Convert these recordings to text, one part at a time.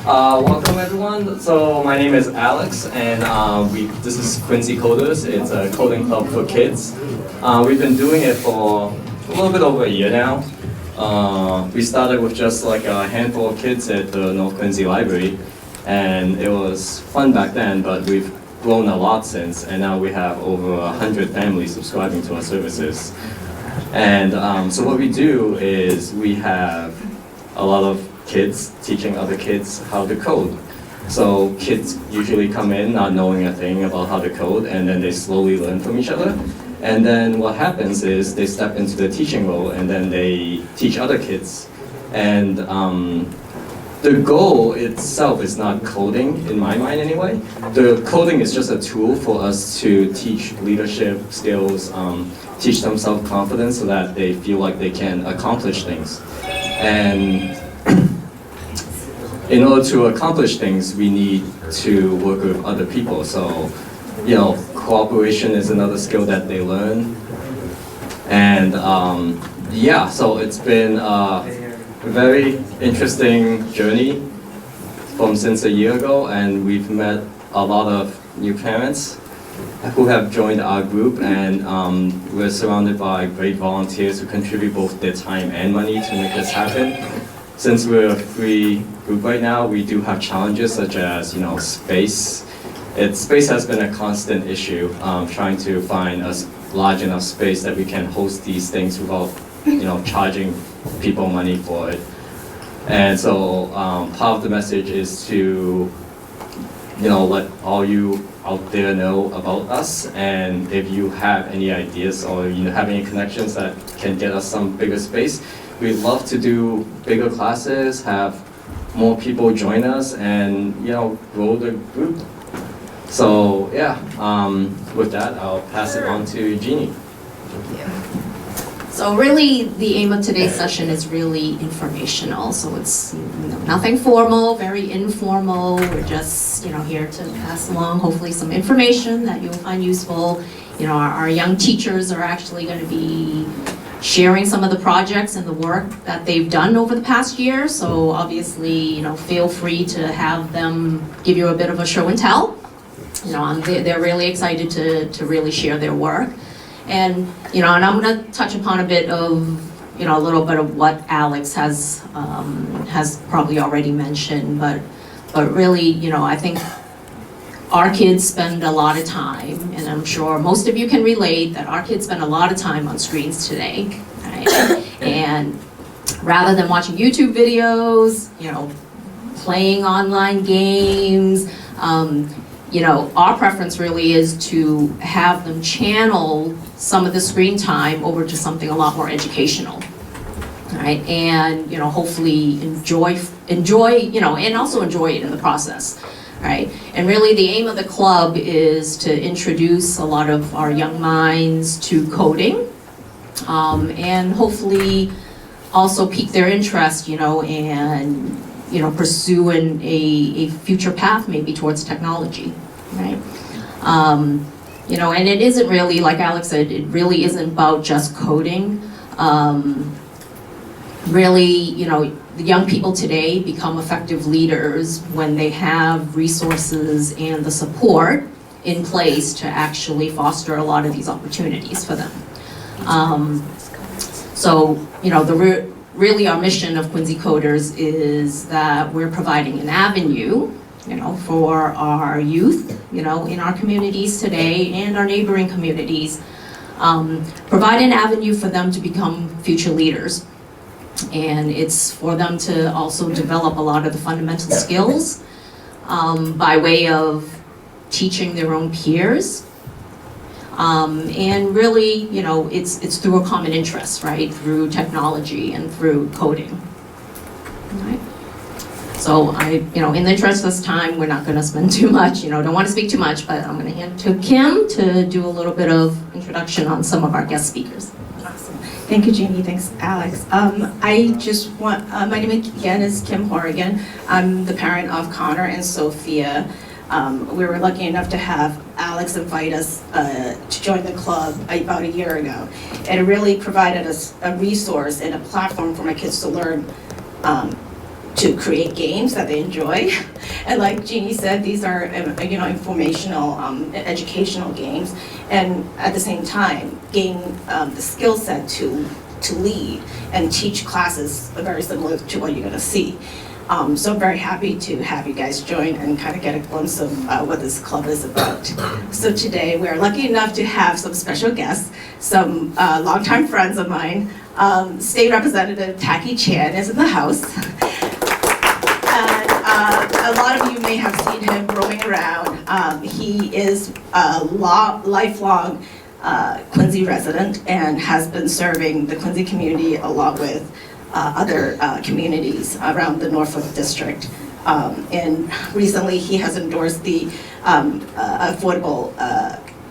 Welcome everyone. So my name is Alex, and this is Quincy Coders. It's a coding club for kids. We've been doing it for a little bit over a year now. We started with just like a handful of kids at the North Quincy Library, and it was fun back then, but we've grown a lot since, and now we have over 100 families subscribing to our services. And so what we do is we have a lot of kids teaching other kids how to code. So kids usually come in not knowing a thing about how to code, and then they slowly learn from each other. And then what happens is they step into the teaching role, and then they teach other kids. And the goal itself is not coding, in my mind anyway. The coding is just a tool for us to teach leadership skills, teach them self-confidence so that they feel like they can accomplish things. And in order to accomplish things, we need to work with other people. So, cooperation is another skill that they learn. And yeah, so it's been a very interesting journey since a year ago, and we've met a lot of new parents who have joined our group, and we're surrounded by great volunteers who contribute both their time and money to make this happen. Since we're a free group right now, we do have challenges such as, space. Space has been a constant issue, trying to find a large enough space that we can host these things without, charging people money for it. And so part of the message is to, let all you out there know about us, and if you have any ideas or have any connections that can get us some bigger space, we'd love to do bigger classes, have more people join us, and grow the group. So yeah, with that, I'll pass it on to Jeannie. So really, the aim of today's session is really informational. So it's nothing formal, very informal. We're just here to pass along hopefully some information that you'll find useful. Our young teachers are actually going to be sharing some of the projects and the work that they've done over the past year. So obviously, feel free to have them give you a bit of a show and tell. They're really excited to really share their work. And and I'm going to touch upon a bit of a little bit of what Alex has probably already mentioned, but really, I think our kids spend a lot of time, and I'm sure most of you can relate that our kids spend a lot of time on screens today, right? And rather than watching YouTube videos, playing online games, our preference really is to have them channel some of the screen time over to something a lot more educational, right? And hopefully enjoy, and also enjoy it in the process, right? And really, the aim of the club is to introduce a lot of our young minds to coding, and hopefully also pique their interest, and pursuing a future path maybe towards technology, right? And it isn't really, like Alex said, it really isn't about just coding. Really, the young people today become effective leaders when they have resources and the support in place to actually foster a lot of these opportunities for them. So, really our mission of Quincy Coders is that we're providing an avenue, for our youth, in our communities today and our neighboring communities, provide an avenue for them to become future leaders. And it's for them to also develop a lot of the fundamental skills by way of teaching their own peers. And really, it's through a common interest, right? Through technology and through coding, right? So in the interest of this time, we're not going to spend too much, don't want to speak too much, but I'm going to hand it to Kim to do a little bit of introduction on some of our guest speakers. Awesome. Thank you, Jeannie. Thanks, Alex. I just want, my name again is Kim Horrigan. I'm the parent of Connor and Sophia. We were lucky enough to have Alex invite us to join the club about a year ago. And it really provided us a resource and a platform for my kids to learn to create games that they enjoy. And like Jeannie said, these are informational, educational games, and at the same time gain the skill set to lead and teach classes very similar to what you're going to see. So I'm very happy to have you guys join and kind of get a glimpse of what this club is about. So today we're lucky enough to have some special guests, some longtime friends of mine. State Representative Tacky Chan is in the house. And a lot of you may have seen him roaming around. He is a lifelong Quincy resident and has been serving the Quincy community along with other communities around the Norfolk District. And recently he has endorsed the Affordable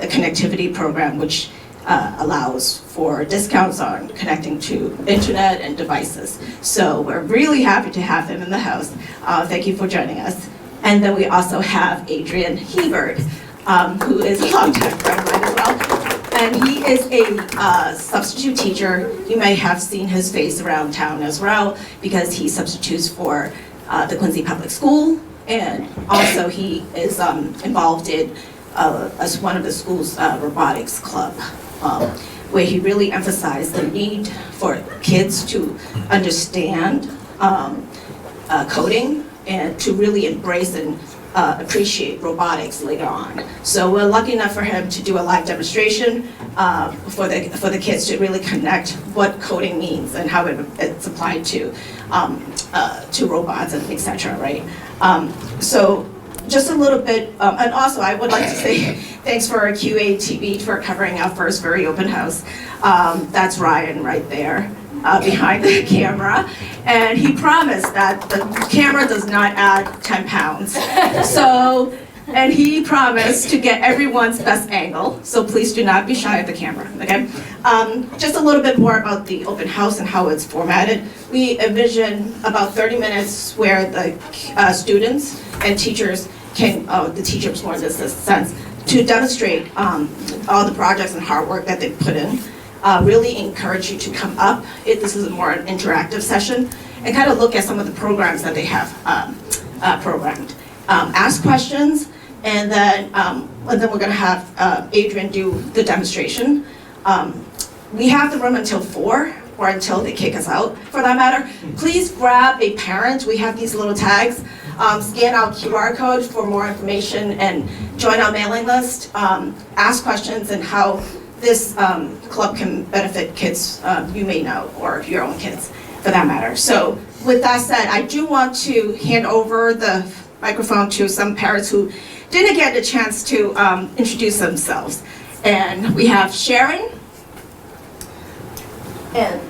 Connectivity Program, which allows for discounts on connecting to internet and devices. So we're really happy to have him in the house. Thank you for joining us. And then we also have Adrian Hebert, who is a longtime friend of mine as well. And he is a substitute teacher. You may have seen his face around town as well because he substitutes for the Quincy Public School. And also he is involved in as one of the school's robotics club, where he really emphasized the need for kids to understand coding and to really embrace and appreciate robotics later on. So we're lucky enough for him to do a live demonstration for the kids to really connect what coding means and how it's applied to robots and etc. Right? So just a little bit, and also I would like to say thanks for QATV for covering our first very open house. That's Ryan right there. Behind the camera, and he promised that the camera does not add 10 pounds. So, and he promised to get everyone's best angle, so please do not be shy of the camera, okay? Just a little bit more about the open house and how it's formatted. We envision about 30 minutes where the students and teachers can, the teachers more in this sense, to demonstrate all the projects and hard work that they've put in. Really encourage you to come up. This is a more interactive session and kind of look at some of the programs that they have programmed. Ask questions, and then we're going to have Adrian do the demonstration. We have the room until 4 or until they kick us out, for that matter. Please grab a parent. We have these little tags. Scan our QR code for more information and join our mailing list. Ask questions and how this club can benefit kids you may know, or your own kids, for that matter. So with that said, I do want to hand over the microphone to some parents who didn't get a chance to introduce themselves. And we have Sharon. And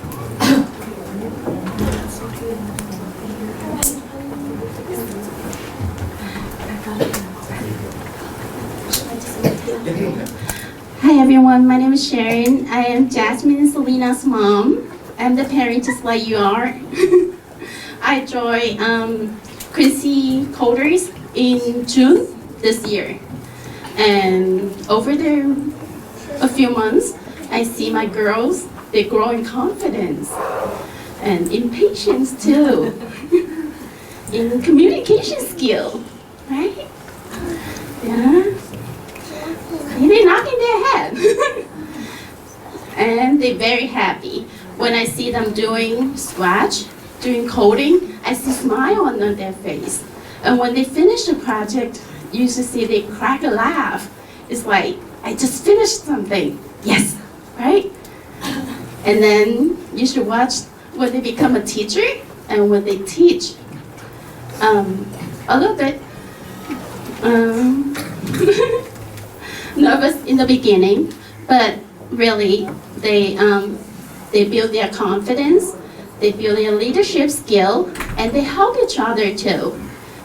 Hi everyone, my name is Sharon. I am Jasmine and Selena's mom. I'm the parent just like you are. I joined Quincy Coders in June this year. And over there a few months, I see my girls, they grow in confidence and in patience too. In communication skill, right? Yeah. And they're knocking their head. And they're very happy. When I see them doing Scratch, doing coding, I see a smile on their face. And when they finish the project, you should see they crack a laugh. It's like, I just finished something. Yes, right? And then you should watch when they become a teacher and when they teach. A little bit nervous in the beginning, but really they build their confidence, they build their leadership skill, and they help each other too.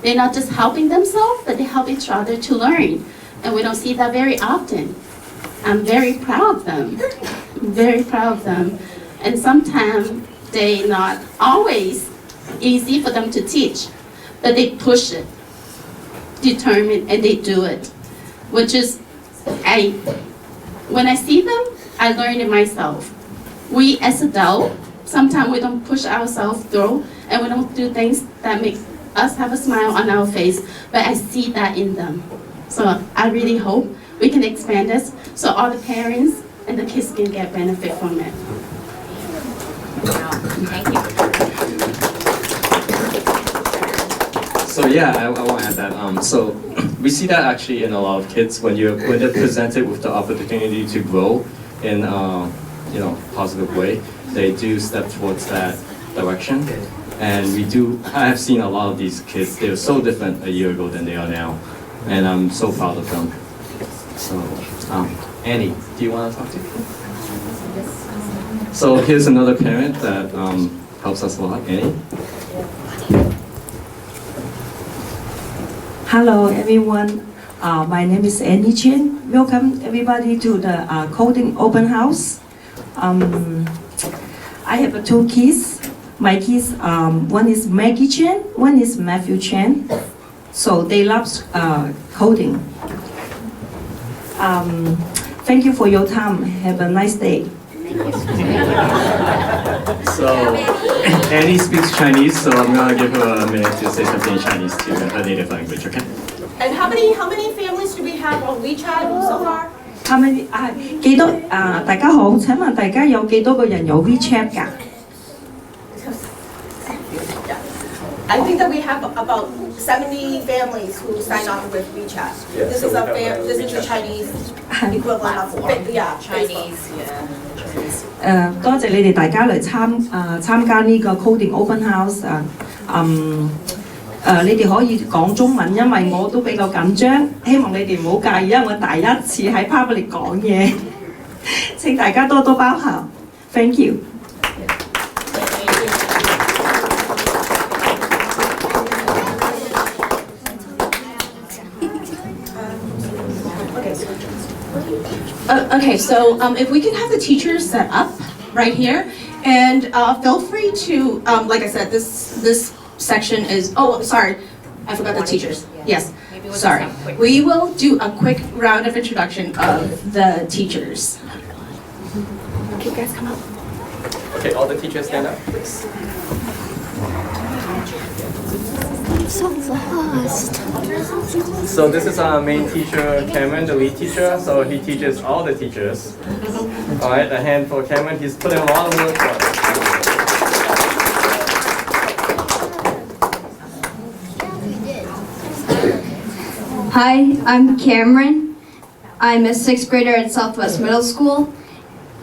They're not just helping themselves, but they help each other to learn. And we don't see that very often. I'm very proud of them. I'm very proud of them. And sometimes they're not always easy for them to teach, but they push it, determined, and they do it. Which is, when I see them, I learn it myself. We as adults sometimes we don't push ourselves through and we don't do things that make us have a smile on our face, but I see that in them. So I really hope we can expand this so all the parents and the kids can get benefit from it. Thank you. So yeah, I want to add that. So we see that actually in a lot of kids when they're presented with the opportunity to grow in positive way, they do step towards that direction. And I have seen a lot of these kids. They were so different a year ago than they are now, and I'm so proud of them. So Annie, do you want to talk to? So here's another parent that helps us a lot. Annie. Hello everyone, my name is Annie Chen. Welcome everybody to the Coding Open House. I have two kids. My kids, one is Maggie Chen, one is Matthew Chen. So they love coding. Thank you for your time. Have a nice day. So Annie speaks Chinese, so I'm gonna give her a minute to say something in Chinese too, in her native language, okay? And how many families do we have on WeChat so far? 大家好，請問大家有幾多個人有 WeChat 㗎？ I think that we have about 70 families who sign on with WeChat. This is the Chinese equivalent of Chinese. Yeah. 多謝你哋大家嚟參加呢個 Coding Open House 你哋可以講中文，因為我都比較緊張，希望你哋唔好介意，因為我第一次喺 public 講嘢，請大家多多包涵。Thank you。Okay, so if we can have the teachers set up right here, and feel free to, like I said, this section is, oh, sorry, I forgot the teachers. Yes, sorry. We will do a quick round of introduction of the teachers. Okay, guys, come up. Okay, all the teachers stand up, please. So fast. So this is our main teacher, Cameron, the lead teacher. So he teaches all the teachers. All right, a hand for Cameron. He's put in a lot of work for us. Hi, I'm Cameron. I'm a 6th grader at Southwest Middle School,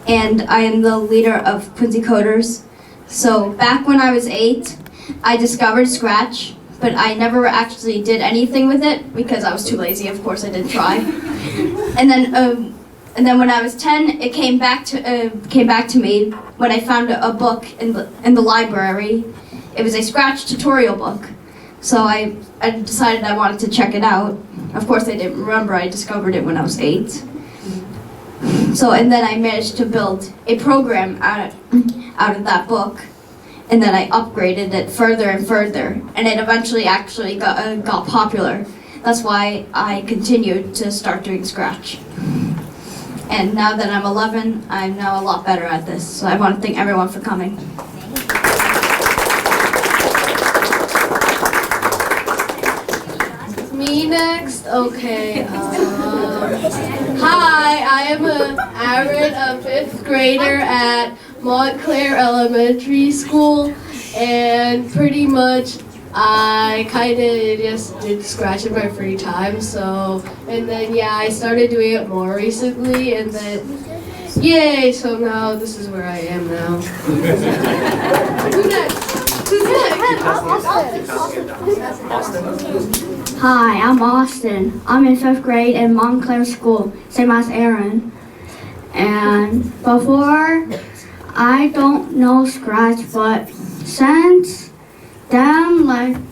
and I am the leader of Quincy Coders. So back when I was 8, I discovered Scratch, but I never actually did anything with it because I was too lazy. Of course, I didn't try. And then when I was 10, it came back to me when I found a book in the library. It was a Scratch tutorial book. So I decided I wanted to check it out. Of course, I didn't remember. I discovered it when I was 8. So, and then I managed to build a program out of that book. And then I upgraded it further and further. And it eventually actually got popular. That's why I continued to start doing Scratch. And now that I'm 11, I'm now a lot better at this. So I want to thank everyone for coming. Me next? Okay. Hi, I am Aaron, a 5th grader at Montclair Elementary School, and pretty much I kind of just did Scratch in my free time, and then yeah, I started doing it more recently, and then yay, so now this is where I am now. Who next? Who's next? Hi, I'm Austin. I'm in 5th grade in Montclair School, same as Aaron. And before, I don't know Scratch, but since them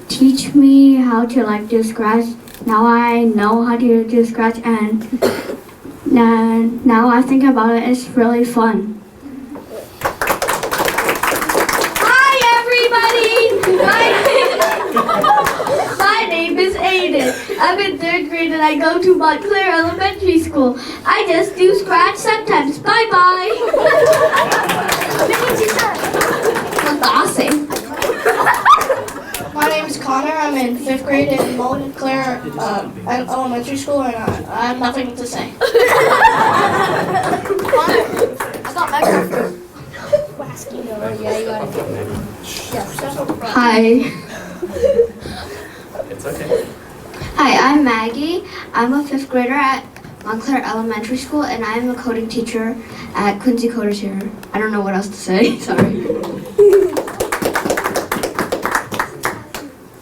teach me how to do Scratch, now I know how to do Scratch, and now I think about it, it's really fun. Hi everybody! My name is Aiden. I'm in 3rd grade and I go to Montclair Elementary School. I just do Scratch sometimes. Bye bye! Magase. My name is Connor. I'm in 5th grade at Montclair Elementary School, and I have nothing to say. Connor, I got microphone. Hi. It's okay. Hi, I'm Maggie. I'm a 5th grader at Montclair Elementary School, and I'm a coding teacher at Quincy Coders here. I don't know what else to say, sorry.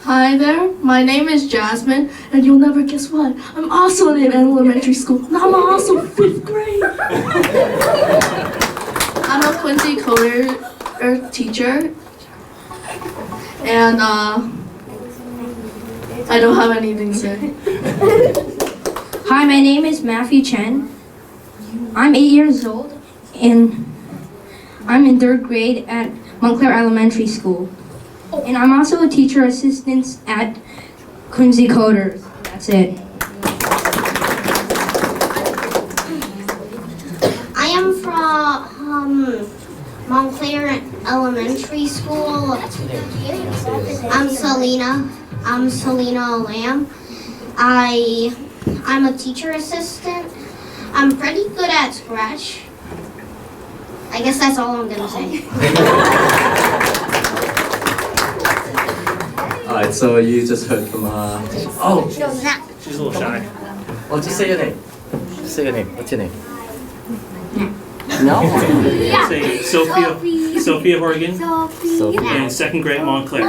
Hi there, my name is Jasmine, and you'll never guess what? I'm also in elementary school, and I'm also 5th grade. I'm a Quincy Coder teacher, and I don't have anything to say. Hi, my name is Matthew Chen. I'm 8 years old, and I'm in 3rd grade at Montclair Elementary School. And I'm also a teacher assistant at Quincy Coders. That's it. I am from Montclair Elementary School. I'm Selena. I'm Selena Lamb. I'm a teacher assistant. I'm pretty good at Scratch. I guess that's all I'm gonna say. Alright, so you just heard from oh, She's a little shy. well, just say your name. Just say your name. What's your name? No. Say Sophia Horgan, Sophia. and 2nd grade Montclair.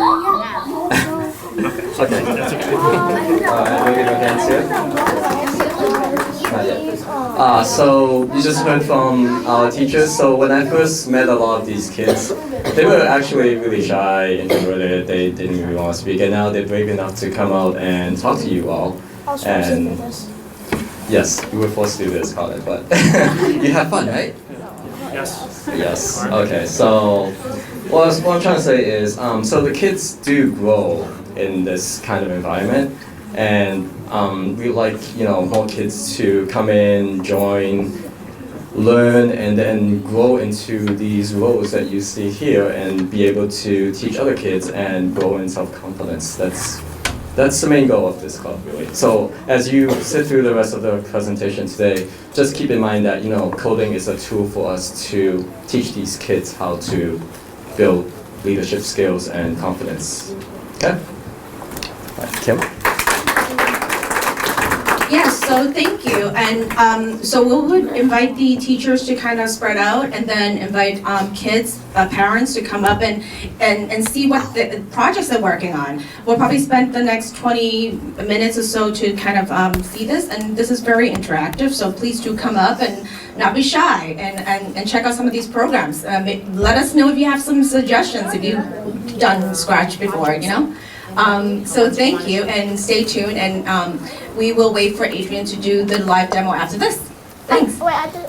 Okay. That's okay. Alright, wave your hands here. Not yet. So you just heard from our teachers. So when I first met a lot of these kids, they were actually really shy, introverted. They didn't really want to speak, and now they're brave enough to come out and talk to you all. And yes, you were forced to do this, Colin, but you have fun, right? Yes. Yes. Okay. So what I'm trying to say is, so the kids do grow in this kind of environment, and we like more kids to come in, join, learn, and then grow into these roles that you see here, and be able to teach other kids and grow in self-confidence. That's the main goal of this club, really. So as you sit through the rest of the presentation today, just keep in mind that coding is a tool for us to teach these kids how to build leadership skills and confidence. Okay? All right, Kim? Yes, so thank you. And so we would invite the teachers to kind of spread out, and then invite kids, parents to come up and see what the projects they're working on. We'll probably spend the next 20 minutes or so to kind of see this, and this is very interactive, so please do come up and not be shy, and check out some of these programs. Let us know if you have some suggestions, if you've done Scratch before, So thank you, and stay tuned, and we will wait for Adrian to do the live demo after this. Thanks. Wait, I did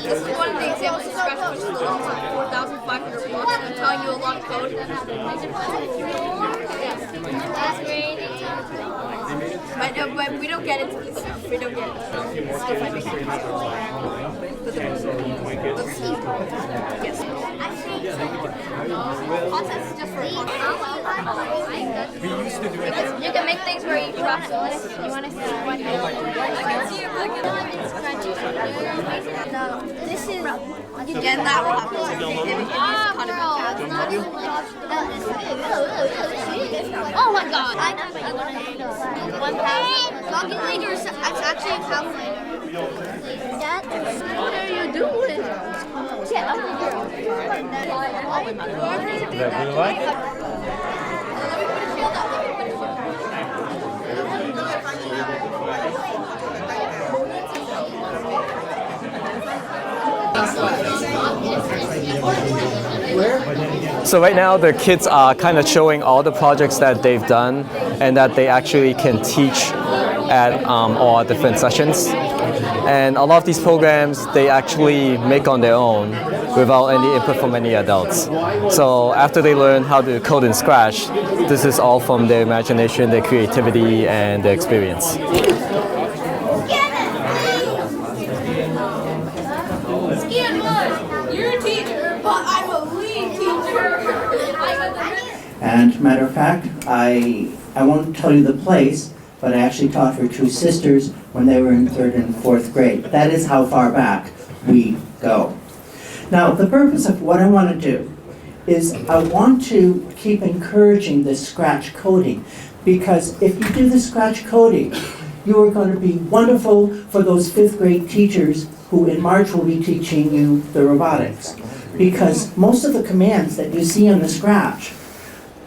This is one of the examples of Scratch, which is the long time, 4,500 blocks. I'm telling you a lot of code. Last grade. But we don't get into this stuff. We don't get into stuff I make. Yes. Process is just for fun. You can make things where you drop this. You want to see what I can see your book. This is. And that will happen. Oh my god. One pound. Calculator is actually a calculator. What are you doing? Yeah, So right now the kids are kind of showing all the projects that they've done and that they actually can teach at all different sessions. And a lot of these programs they actually make on their own without any input from any adults. So after they learn how to code in Scratch, this is all from their imagination, their creativity, and their experience. And matter of fact, I won't tell you the place, but I actually taught her two sisters when they were in 3rd and 4th grade. That is how far back we go. Now, the purpose of what I want to do is I want to keep encouraging this scratch coding, because if you do the scratch coding, you are going to be wonderful for those 5th grade teachers who in March will be teaching you the robotics. Because most of the commands that you see on the scratch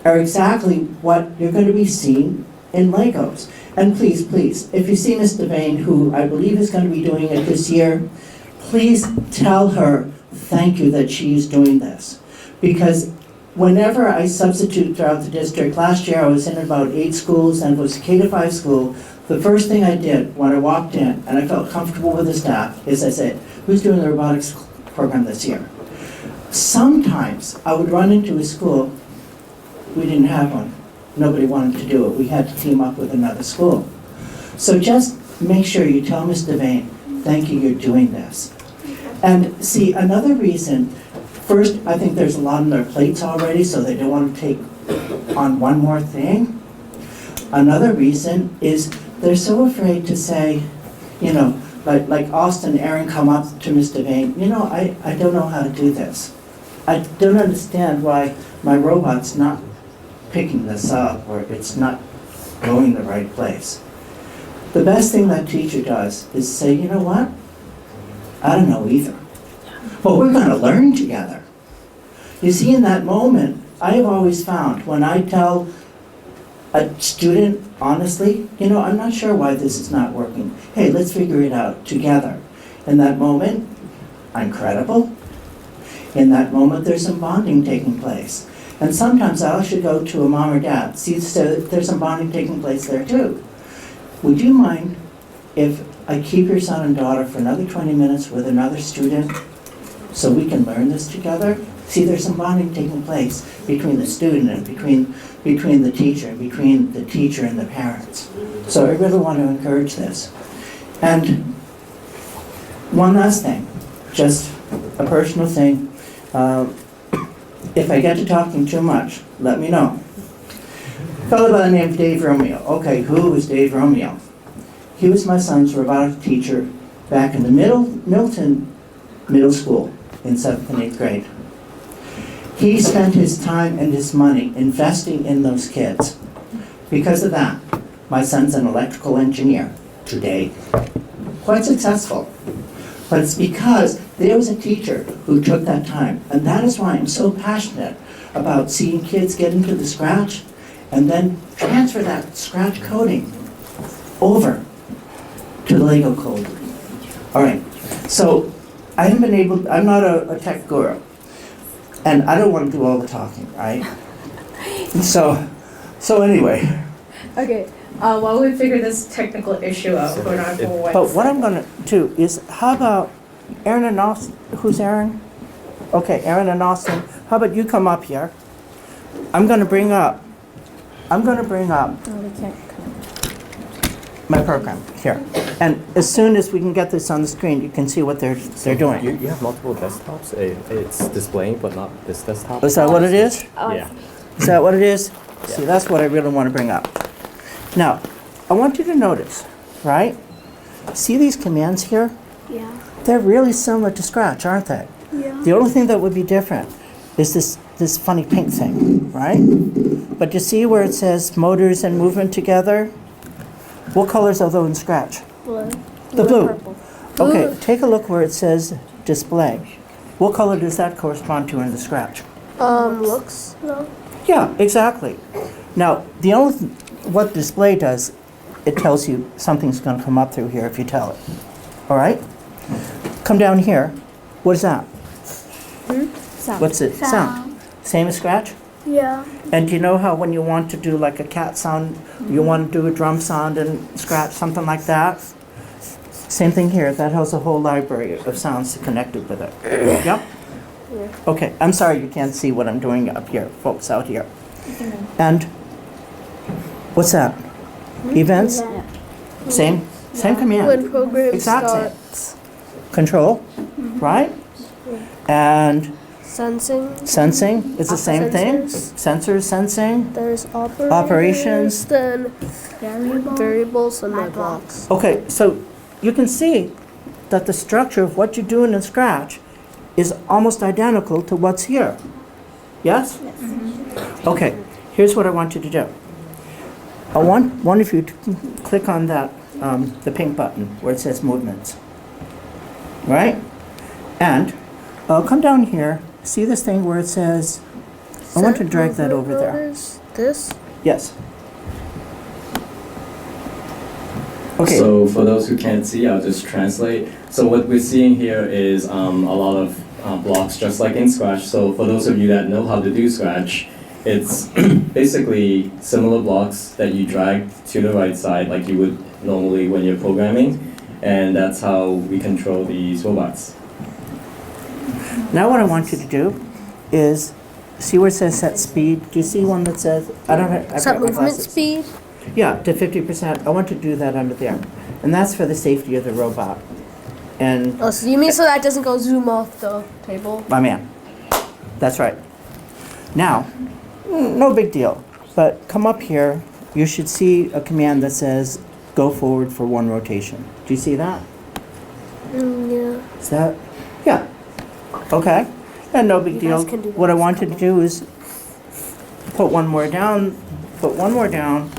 are exactly what you're going to be seeing in Legos. And please, please, if you see Ms. Devane, who I believe is going to be doing it this year, please tell her thank you that she is doing this. Because whenever I substitute throughout the district, last year I was in about 8 schools and it was a K-5 school, the first thing I did when I walked in and I felt comfortable with the staff is I said, who's doing the robotics program this year? Sometimes I would run into a school, we didn't have one. Nobody wanted to do it. We had to team up with another school. So just make sure you tell Ms. Devane, thank you, you're doing this. And see, another reason, first, I think there's a lot on their plates already, so they don't want to take on one more thing. Another reason is they're so afraid to say, you know, like Austin and Aaron come up to Ms. Devane, you know, I don't know how to do this. I don't understand why my robot's not picking this up or it's not going the right place. The best thing that teacher does is say, you know what? I don't know either. But we're going to learn together. You see, in that moment, I have always found when I tell a student, honestly, you know, I'm not sure why this is not working. Hey, let's figure it out together. In that moment, I'm credible. In that moment, there's some bonding taking place. And sometimes I'll actually go to a mom or dad. See, so there's some bonding taking place there too. Would you mind if I keep your son and daughter for another 20 minutes with another student so we can learn this together? See, there's some bonding taking place between the student and between the teacher, and between the teacher and the parents. So I really want to encourage this. And one last thing, just a personal thing. If I get to talking too much, let me know. A fellow by the name of Dave Romeo. Okay, who is Dave Romeo? He was my son's robotics teacher back in the Milton Middle School in 7th and 8th grade. He spent his time and his money investing in those kids. Because of that, my son's an electrical engineer today. Quite successful. But it's because there was a teacher who took that time. And that is why I'm so passionate about seeing kids get into the scratch and then transfer that scratch coding over to the Lego code. All right, so I'm not a tech guru. And I don't want to do all the talking, right? So anyway. Okay, while we figure this technical issue out, hold on for 1 But what I'm going to do is, how about Aaron and Austin? Who's Aaron? Okay, Aaron and Austin. How about you come up here? I'm going to bring up my program here. And as soon as we can get this on the screen, you can see what they're doing. You have multiple desktops? It's displaying, but not this desktop? Is that what it is? Yeah. Is that what it is? Yeah. See, that's what I really want to bring up. Now, I want you to notice, right? See these commands here? Yeah. They're really similar to Scratch, aren't they? Yeah. The only thing that would be different is this funny pink thing, right? But you see where it says motors and movement together? What colors are those in Scratch? Blue. The blue. Purple. Okay, take a look where it says display. What color does that correspond to in the Scratch? Looks. No. Yeah, exactly. Now, the only what display does, it tells you something's going to come up through here if you tell it. All right? Come down here. What is that? Sound. What's it? Sound. Same as Scratch? Yeah. And do you know how when you want to do like a cat sound, you want to do a drum sound and Scratch, something like that? Same thing here. That has a whole library of sounds connected with it. Yep? Yeah. Okay, I'm sorry you can't see what I'm doing up here, folks out here. And what's that? Events? Yeah. Same command. When program Exactly. starts. Control, right? And Sensing. Sensing is the same thing. Sensors, sensing. There's Operations. Then variables and my blocks. Okay, so you can see that the structure of what you're doing in Scratch is almost identical to what's here. Yes? Okay, here's what I want you to do. I want one of you to click on that, the pink button where it says movements. Right? And come down here, see this thing where it says, I want to drag that over there. This? Yes. Okay. So for those who can't see, I'll just translate. So what we're seeing here is a lot of blocks just like in Scratch. So for those of you that know how to do Scratch, it's basically similar blocks that you drag to the right side like you would normally when you're programming. And that's how we control these robots. Now what I want you to do is, see where it says set speed? Do you see one that says, I don't have, Set movement speed? Yeah, to 50%. I want to do that under there. And that's for the safety of the robot. And Oh, so you mean so that doesn't go zoom off the table? my man. That's right. Now, no big deal, but come up here, you should see a command that says go forward for 1 rotation. Do you see that? Yeah. Is that? Yeah. Okay. And no big You deal. guys can do What I that. want you to do is put one more down, put one more down.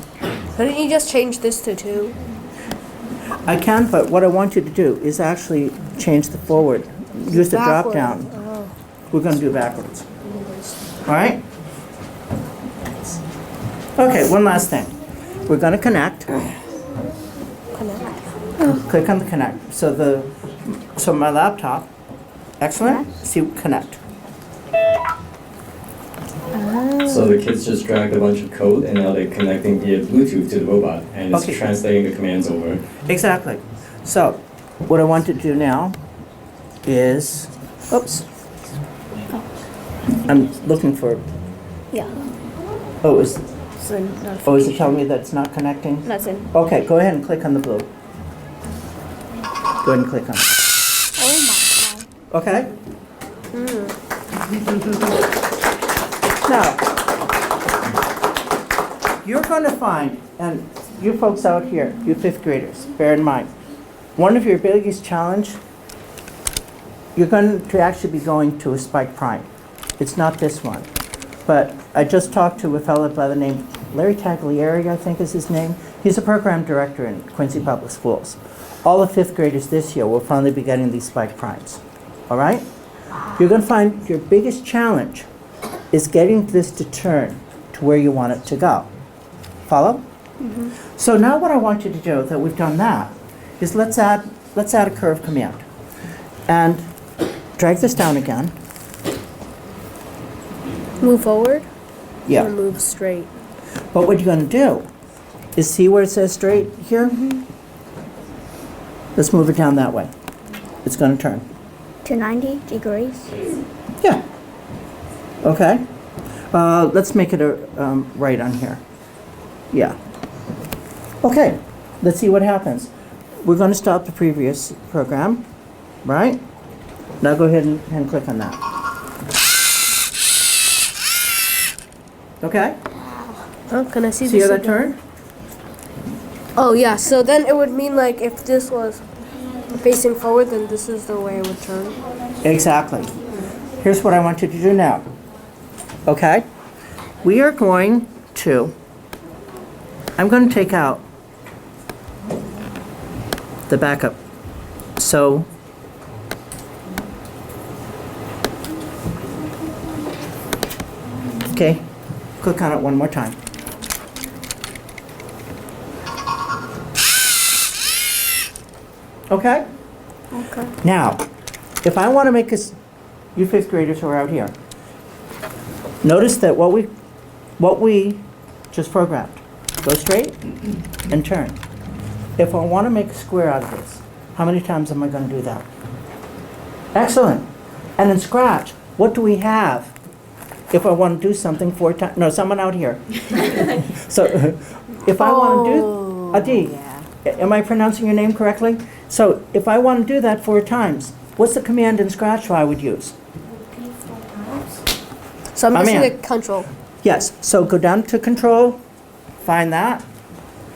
Couldn't you just change this to 2? I can, but what I want you to do is actually change the forward. Use the drop Backward. down. Oh. We're going to do backwards. All right? Okay, one last thing. We're going to connect. Click on the connect. So my laptop, excellent. See, connect. So the kids just dragged a bunch of code and now they're connecting via Bluetooth to the robot and it's Okay. translating the commands over. Exactly. So what I want to do now is, oops. I'm looking for, Yeah. oh, is So it telling me that it's not connecting? Nothing. Okay, go ahead and click on the blue. Go ahead and click on it. Oh my god. Okay? Now, you're going to find, and you folks out here, you 5th graders, bear in mind, one of your biggest challenge, you're going to actually be going to a Spike Prime. It's not this one. But I just talked to a fellow by the name Larry Taglieri, I think is his name. He's a program director in Quincy Public Schools. All the 5th graders this year will finally be getting these Spike Primes. All right? You're going to find your biggest challenge is getting this to turn to where you want it to go. Follow? So now what I want you to do, that we've done that, is let's add a curve command. And drag this down again. Move forward? Yeah. Or move straight? But what you're going to do is see where it says straight here? Let's move it down that way. It's going to turn. To 90 degrees. Yeah. Okay. Let's make it a right on here. Yeah. Okay. Let's see what happens. We're going to stop the previous program, right? Now go ahead and click on that. Okay? Oh, can I see See this how that again? turned? Oh yeah, so then it would mean like if this was facing forward, then this is the way it would turn. Exactly. Here's what I want you to do now. Okay? We are going to, I'm going to take out the backup. So, okay, click on it one more time. Okay? Okay. Now, if I want to make this, you 5th graders who are out here, notice that what we just programmed, go straight and turn. If I want to make a square out of this, how many times am I going to do that? Excellent. And in Scratch, what do we have if I want to do something 4 times? No, someone out here. So if I want to do, Adi, am I pronouncing your name correctly? So if I want to do that 4 times, what's the command in Scratch I would use? So I'm I'm missing in. the control. Yes, so go down to control, find that,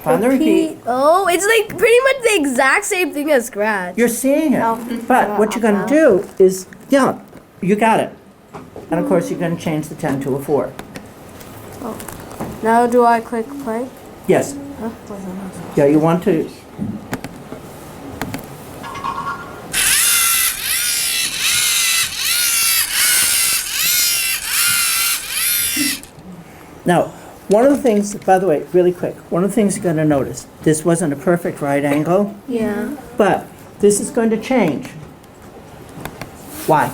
find the repeat. Oh, it's like pretty much the exact same thing as Scratch. You're seeing it. But what you're going to do is, yeah, you got it. And of course, you're going to change the 10 to a 4. Now do I click play? Yes. Yeah, you want to. Now, one of the things, by the way, really quick, one of the things you're going to notice, this wasn't a perfect right angle, Yeah. but this is going to change. Why?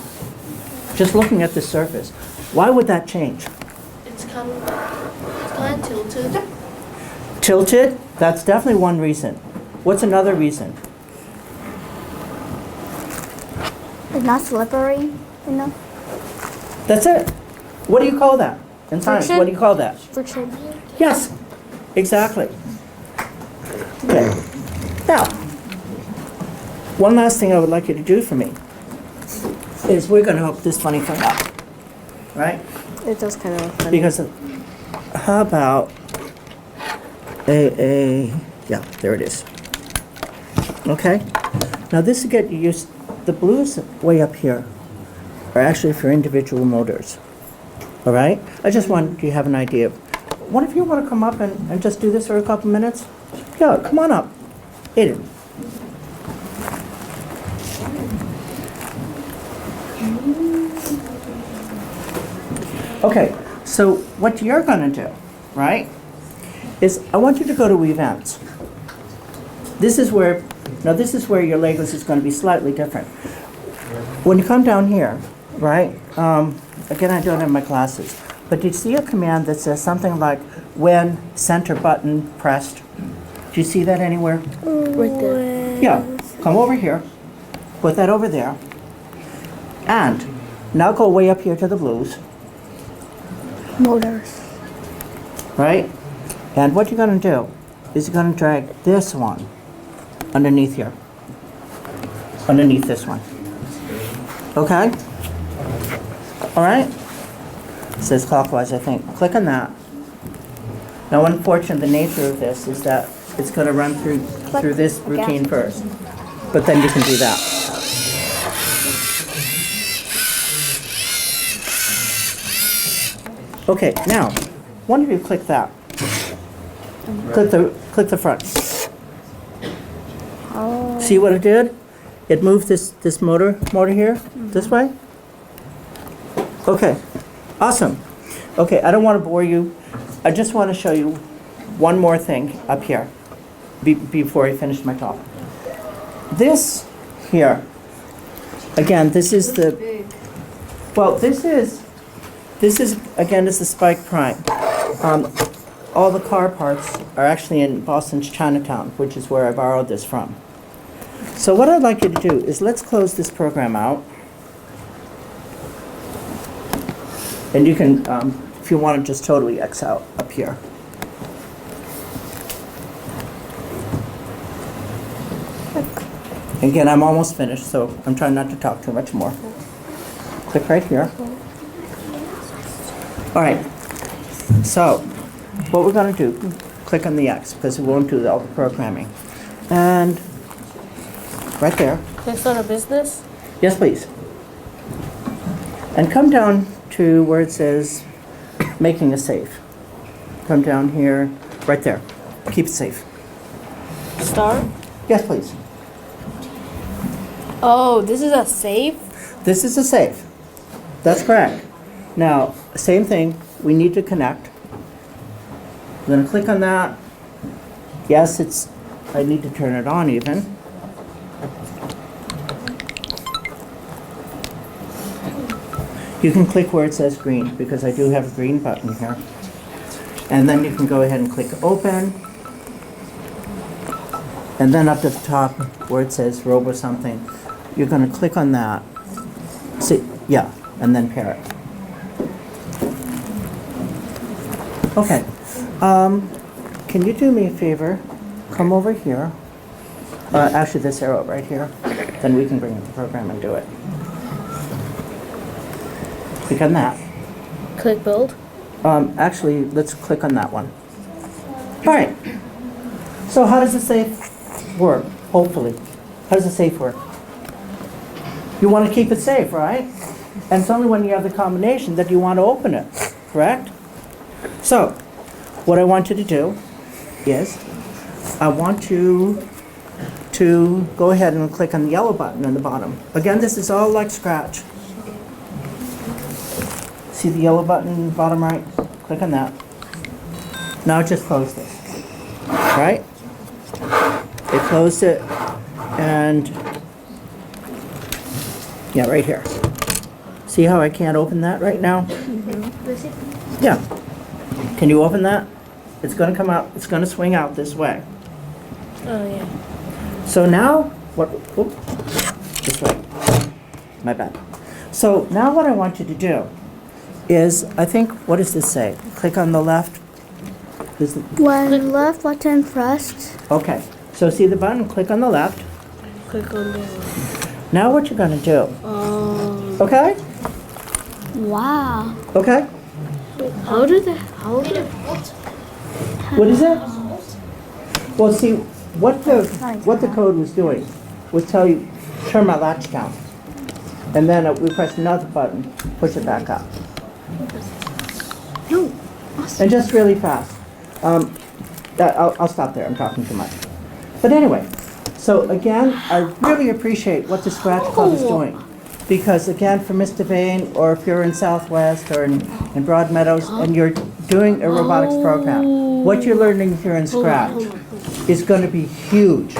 Just looking at the surface. Why would that change? It's kind of tilted. Tilted? That's definitely one reason. What's another reason? It's not slippery enough. That's it. What do you call that? In science, Friction? what do you call that? Friction. Yes, exactly. Okay. Now, one last thing I would like you to do for me is we're going to hook this funny thing up, right? It does kind of funny. Because how about yeah, there it is. Okay. Now this will get you used. The blues way up here are actually for individual motors. All right? I just want you to have an idea. What if you want to come up and just do this for a couple minutes? Yeah, come on up. Aiden. Okay, so what you're going to do, right, is I want you to go to events. This is where, now this is where your Legos is going to be slightly different. When you come down here, right, again, I don't have my glasses, but do you see a command that says something like when center button pressed? Do you see that anywhere? Right there. Yeah, come over here, put that over there, and now go way up here to the blues, Motors. right? And what you're going to do is you're going to drag this one underneath here, underneath this one. Okay? All right? It says clockwise, I think. Click on that. Now, unfortunately, the nature of this is that it's going to run through this routine first. But then you can do that. Okay, now, one of you click that. Click the front. Oh. See what it did? It moved this motor here, this way. Okay, awesome. Okay, I don't want to bore you. I just want to show you one more thing up here before I finish my talk. This here, again, this is the, well, this is again, is the Spike Prime. All the car parts are actually in Boston's Chinatown, which is where I borrowed this from. So what I'd like you to do is let's close this program out. And you can, if you want to just totally X out up here. Again, I'm almost finished, so I'm trying not to talk too much more. Click right here. All right, so what we're going to do, click on the X, because we won't do all the programming. And right there. Can I start a business? Yes, please. And come down to where it says making a safe. Come down here, right there. Keep it safe. Start? Yes, please. Oh, this is a safe? This is a safe. That's correct. Now, same thing, we need to connect. I'm going to click on that. Yes, I need to turn it on even. You can click where it says green, because I do have a green button here. And then you can go ahead and click open. And then up at the top where it says Robo something, you're going to click on that. See, yeah, and then pair it. Okay. Can you do me a favor? Come over here. Actually, this arrow right here. Then we can bring up the program and do it. Click on that. Click build. Actually, let's click on that one. All right. So how does the safe work, hopefully? How does the safe work? You want to keep it safe, right? And it's only when you have the combination that you want to open it, correct? So, what I want you to do is, I want you to go ahead and click on the yellow button in the bottom. Again, this is all like Scratch. See the yellow button in the bottom right? Click on that. Now just close this, right? It closed it, and yeah, right here. See how I can't open that right now? Yeah. Can you open that? It's going to come out, it's going to swing out this way. Oh yeah. So now, what, oops, this way, my bad. So now what I want you to do is, I think, what does this say? Click on the left. When left button pressed. Okay, so see the button, click on the left. Click on the left. Now what you're gonna do, okay? Wow. Okay? How did it? What is it? Well, see, what the code was doing was tell you, turn my latch down. And then we press another button, push it back up. No. And just really fast. I'll stop there, I'm talking too much. But anyway, so again, I really appreciate what the Scratch Club is doing. Because again, for Mr. Vane, or if you're in Southwest or in Broadmeadows, and you're doing a robotics program, what you're learning here in Scratch is going to be huge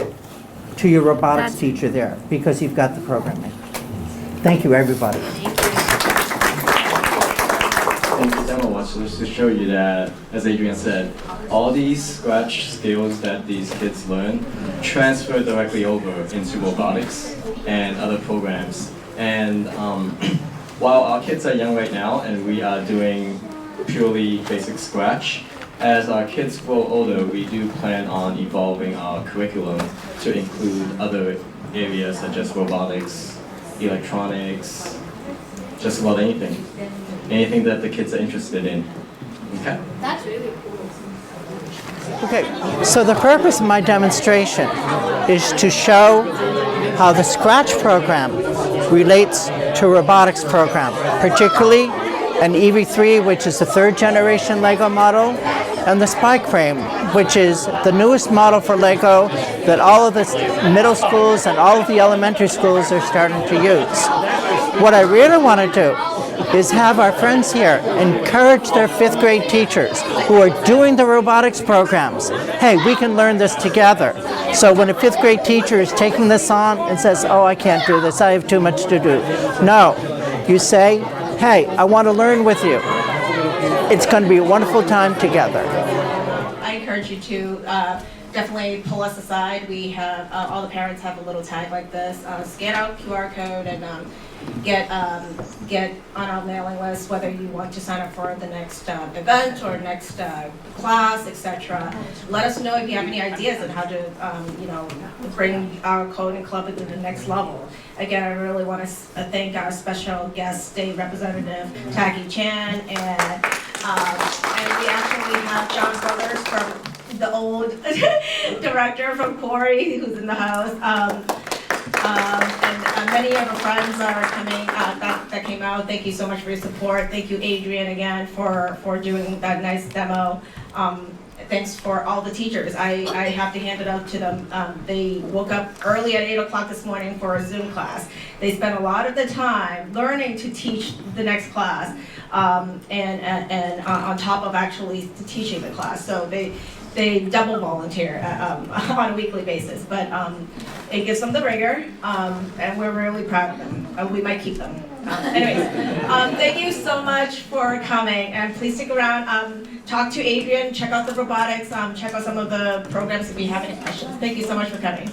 to your robotics teacher there, because you've got the programming. Thank you, everybody. In the demo watch, just to show you that, as Adrian said, all these Scratch skills that these kids learn transfer directly over into robotics and other programs. And while our kids are young right now and we are doing purely basic Scratch, as our kids grow older, we do plan on evolving our curriculum to include other areas such as robotics, electronics, just about anything. Anything that the kids are interested in. Okay? That's really cool. Okay, so the purpose of my demonstration is to show how the Scratch program relates to a robotics program, particularly an EV3, which is the third generation Lego model, and the Spike Frame, which is the newest model for Lego that all of the middle schools and all of the elementary schools are starting to use. What I really want to do is have our friends here encourage their 5th grade teachers who are doing the robotics programs. Hey, we can learn this together. So when a 5th grade teacher is taking this on and says, oh, I can't do this, I have too much to do. No, you say, hey, I want to learn with you. It's going to be a wonderful time together. I encourage you to definitely pull us aside. We have, all the parents have a little tag like this. Scan out QR code and get on our mailing list, whether you want to sign up for the next event or next class, etc. Let us know if you have any ideas on how to bring our coding club into the next level. Again, I really want to thank our special guest state representative, Taki Chan, and we actually have John Brothers from the old director from Corey, who's in the house. And many of our friends are coming that came out. Thank you so much for your support. Thank you, Adrian, again, for doing that nice demo. Thanks for all the teachers. I have to hand it out to them. They woke up early at 8 o'clock this morning for a Zoom class. They spent a lot of the time learning to teach the next class, and on top of actually teaching the class. So they double volunteer on a weekly basis, but it gives them the rigor, and we're really proud of them. We might keep them. Anyways, thank you so much for coming, and please stick around. Talk to Adrian, check out the robotics, check out some of the programs if you have any questions. Thank you so much for coming.